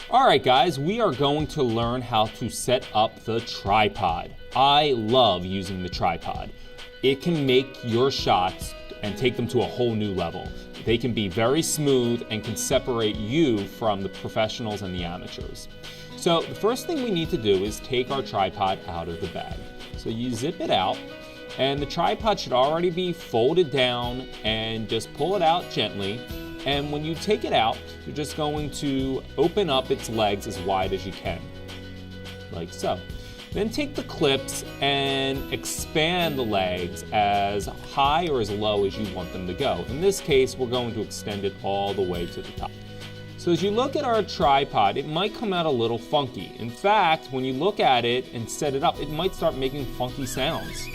Alright guys, we are going to learn how to set up the tripod. I love using the tripod. It can make your shots and take them to a whole new level. They can be very smooth and can separate you from the professionals and the amateurs. So the first thing we need to do is take our tripod out of the bag. So you zip it out, and the tripod should already be folded down, and just pull it out gently. And when you take it out, you're just going to open up its legs as wide as you can, like so. Then take the clips and expand the legs as high or as low as you want them to go. In this case, we're going to extend it all the way to the top. So as you look at our tripod, it might come out a little funky. In fact, when you look at it and set it up, it might start making funky sounds.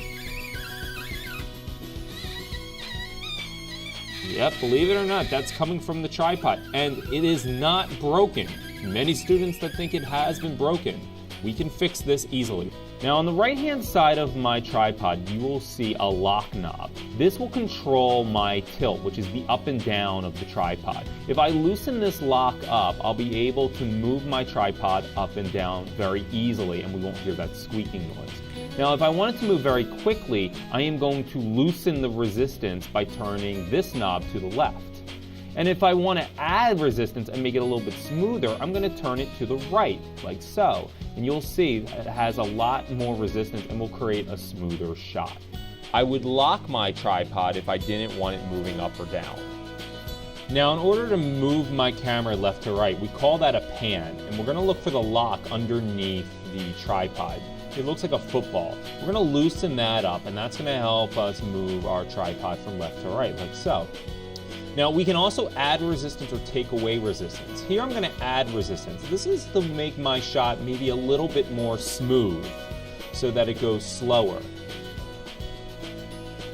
Yep, believe it or not, that's coming from the tripod, and it is not broken. Many students that think it has been broken. We can fix this easily. Now on the right-hand side of my tripod, you will see a lock knob. This will control my tilt, which is the up and down of the tripod. If I loosen this lock up, I'll be able to move my tripod up and down very easily, and we won't hear that squeaking noise. Now, if I want it to move very quickly, I am going to loosen the resistance by turning this knob to the left. And if I want to add resistance and make it a little bit smoother, I'm going to turn it to the right, like so. And you'll see it has a lot more resistance and will create a smoother shot. I would lock my tripod if I didn't want it moving up or down. Now, in order to move my camera left to right, we call that a pan. And we're going to look for the lock underneath the tripod. It looks like a football. We're going to loosen that up, and that's going to help us move our tripod from left to right, like so. Now, we can also add resistance or take away resistance. Here I'm going to add resistance. This is to make my shot maybe a little bit more smooth so that it goes slower.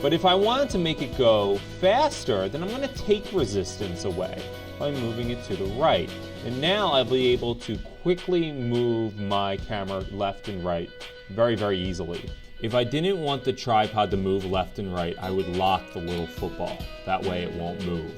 But if I wanted to make it go faster, then I'm going to take resistance away by moving it to the right. And now I'll be able to quickly move my camera left and right very, very easily. If I didn't want the tripod to move left and right, I would lock the little football. That way it won't move.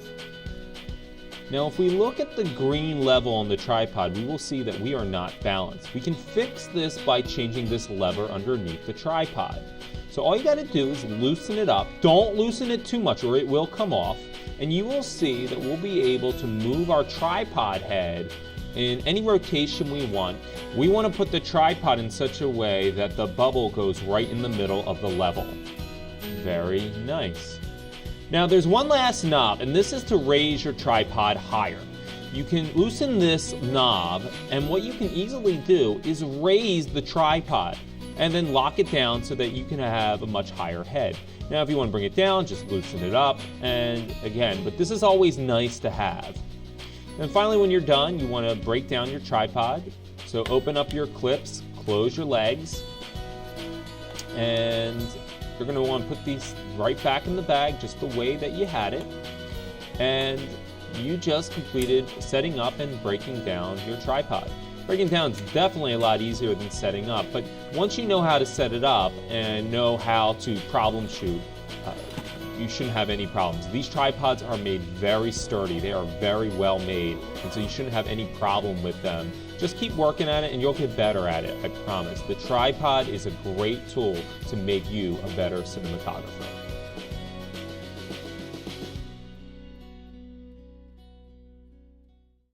Now, if we look at the green level on the tripod, we will see that we are not balanced. We can fix this by changing this lever underneath the tripod. So all you got to do is loosen it up. Don't loosen it too much or it will come off. And you will see that we'll be able to move our tripod head in any rotation we want. We want to put the tripod in such a way that the bubble goes right in the middle of the level. Very nice. Now there's one last knob, and this is to raise your tripod higher. You can loosen this knob, and what you can easily do is raise the tripod and then lock it down so that you can have a much higher head. Now if you want to bring it down, just loosen it up, and again, but this is always nice to have. And finally, when you're done, you want to break down your tripod. So open up your clips, close your legs, and you're going to want to put these right back in the bag just the way that you had it. And you just completed setting up and breaking down your tripod. Breaking down is definitely a lot easier than setting up, but once you know how to set it up and know how to problem shoot, you shouldn't have any problems. These tripods are made very sturdy. They are very well made, and so you shouldn't have any problem with them. Just keep working at it and you'll get better at it, I promise. The tripod is a great tool to make you a better cinematographer.